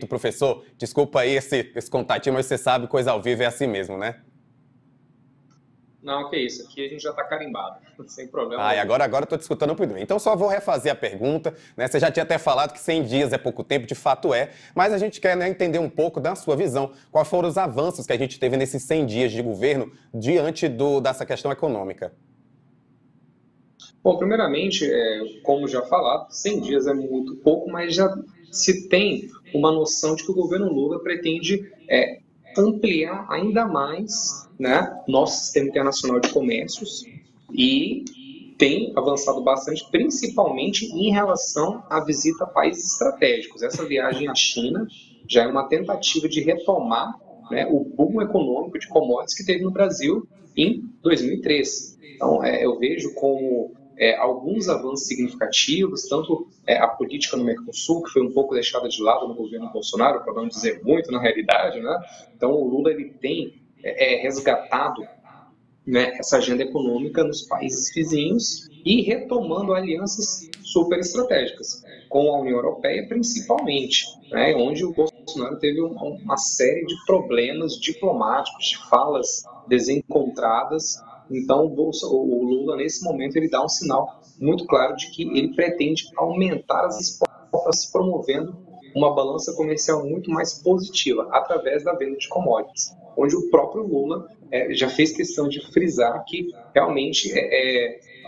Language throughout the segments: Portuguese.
Professor, desculpa aí esse contatinho, mas você sabe, coisa ao vivo é assim mesmo, né? Não, que isso, aqui a gente já está carimbado, sem problema Ah, e algum. agora eu tô te escutando por mim. Então só vou refazer a pergunta, né? Você já tinha até falado que 100 dias é pouco tempo, de fato é, mas a gente quer, né, entender um pouco da sua visão. Quais foram os avanços que a gente teve nesses 100 dias de governo diante dessa questão econômica? Bom, primeiramente, como já falado, 100 dias é muito pouco, mas já se tem uma noção de que o governo Lula pretende ampliar ainda mais, né, nosso sistema internacional de comércios e tem avançado bastante, principalmente em relação à visita a países estratégicos. Essa viagem à China já é uma tentativa de retomar, né, o boom econômico de commodities que teve no Brasil em 2013. Então, eu vejo como alguns avanços significativos, tanto a política no Mercosul, que foi um pouco deixada de lado no governo Bolsonaro, para não dizer muito na realidade, né? Então, o Lula ele tem resgatado, né, essa agenda econômica nos países vizinhos e retomando alianças super estratégicas, com a União Europeia principalmente, né, onde o Bolsonaro teve uma série de problemas diplomáticos, de falas desencontradas. Então, o Lula, nesse momento, ele dá um sinal muito claro de que ele pretende aumentar as exportações, promovendo uma balança comercial muito mais positiva através da venda de commodities, onde o próprio Lula já fez questão de frisar que realmente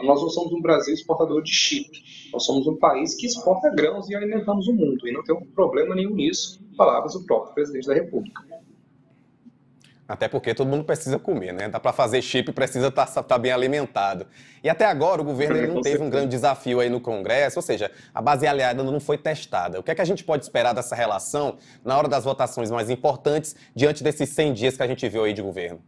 nós não somos um Brasil exportador de chip, nós somos um país que exporta grãos e alimentamos o mundo, e não tem problema nenhum nisso, palavras do próprio presidente da República. Até porque todo mundo precisa comer, né? Dá para fazer chip, precisa estar bem alimentado. E até agora o governo ele não Com teve um certeza. grande desafio aí no Congresso, ou seja, a base aliada não foi testada. O que é que a gente pode esperar dessa relação na hora das votações mais importantes, diante desses 100 dias que a gente viu aí de governo?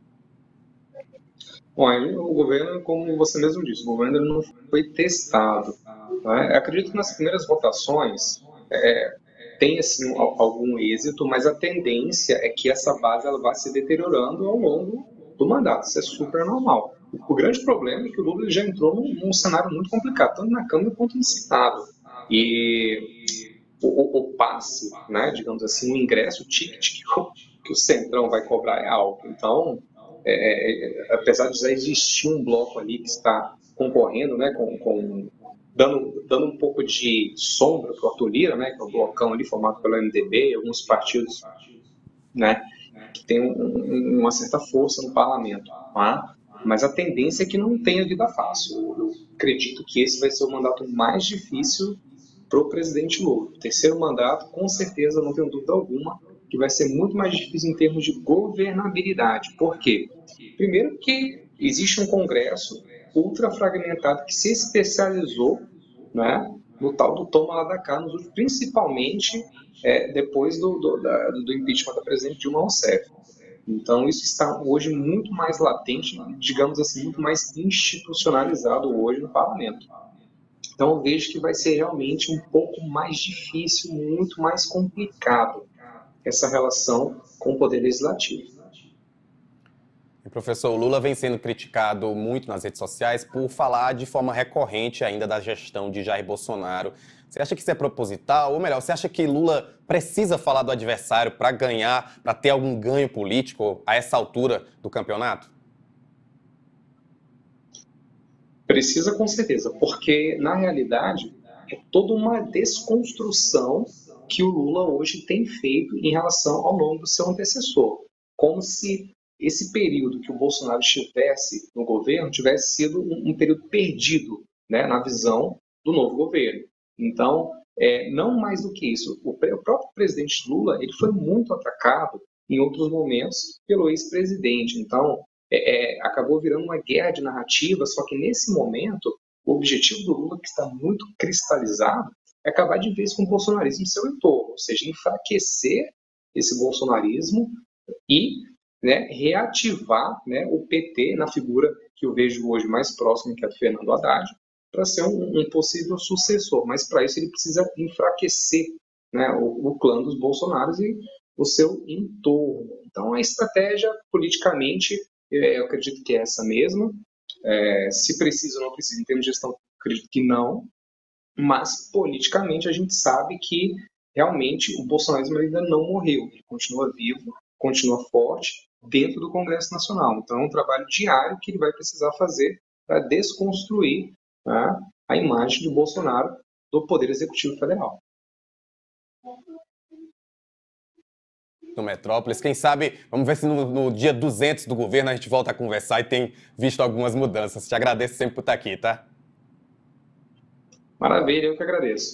Bom, aí o governo, como você mesmo disse, o governo ele não foi testado. Né? Acredito que nas primeiras votações tem assim, algum êxito, mas a tendência é que essa base ela vai se deteriorando ao longo do mandato. Isso é super normal. O grande problema é que o Lula já entrou num cenário muito complicado, tanto na Câmara quanto no Senado. E o passe, né, digamos assim, o ingresso, o ticket que o Centrão vai cobrar é alto. Então, apesar de já existir um bloco ali que está concorrendo, né, dando um pouco de sombra para o Arthur Lira, né, que é o blocão ali formado pelo MDB, alguns partidos, né, que tem uma certa força no parlamento. Tá? Mas a tendência é que não tenha vida fácil. Eu acredito que esse vai ser o mandato mais difícil para o presidente Lula. O terceiro mandato, com certeza, não tenho dúvida alguma, que vai ser muito mais difícil em termos de governabilidade. Por quê? Primeiro que existe um Congresso ultra fragmentado que se especializou, né, no tal do toma lá da cá, principalmente depois do impeachment da presidente Dilma Rousseff. Então, isso está hoje muito mais latente, digamos assim, muito mais institucionalizado hoje no parlamento. Então, eu vejo que vai ser realmente um pouco mais difícil, muito mais complicado essa relação com o Poder Legislativo. O professor Lula vem sendo criticado muito nas redes sociais por falar de forma recorrente ainda da gestão de Jair Bolsonaro. Você acha que isso é proposital? Ou melhor, você acha que Lula precisa falar do adversário para ganhar, para ter algum ganho político a essa altura do campeonato? Precisa com certeza, porque na realidade é toda uma desconstrução que o Lula hoje tem feito em relação ao nome do seu antecessor. Como se esse período que o Bolsonaro estivesse no governo tivesse sido um período perdido, né, na visão do novo governo. Então, não mais do que isso, o próprio presidente Lula ele foi muito atacado em outros momentos pelo ex-presidente. Então, acabou virando uma guerra de narrativa, só que nesse momento, o objetivo do Lula, que está muito cristalizado, é acabar de vez com o bolsonarismo em seu entorno, ou seja, enfraquecer esse bolsonarismo e, né, reativar, né, o PT na figura que eu vejo hoje mais próximo, que é do Fernando Haddad, para ser um possível sucessor. Mas para isso ele precisa enfraquecer, né, o clã dos Bolsonaros e o seu entorno. Então a estratégia politicamente eu acredito que é essa mesma. Se precisa ou não precisa, em termos de gestão, acredito que não. Mas politicamente a gente sabe que realmente o bolsonarismo ainda não morreu, ele continua vivo, continua forte dentro do Congresso Nacional. Então é um trabalho diário que ele vai precisar fazer para desconstruir, né, a imagem de Bolsonaro do Poder Executivo Federal. No Metrópolis, quem sabe, vamos ver se no dia 200 do governo a gente volta a conversar e tem visto algumas mudanças. Te agradeço sempre por estar aqui, tá? Maravilha, eu que agradeço.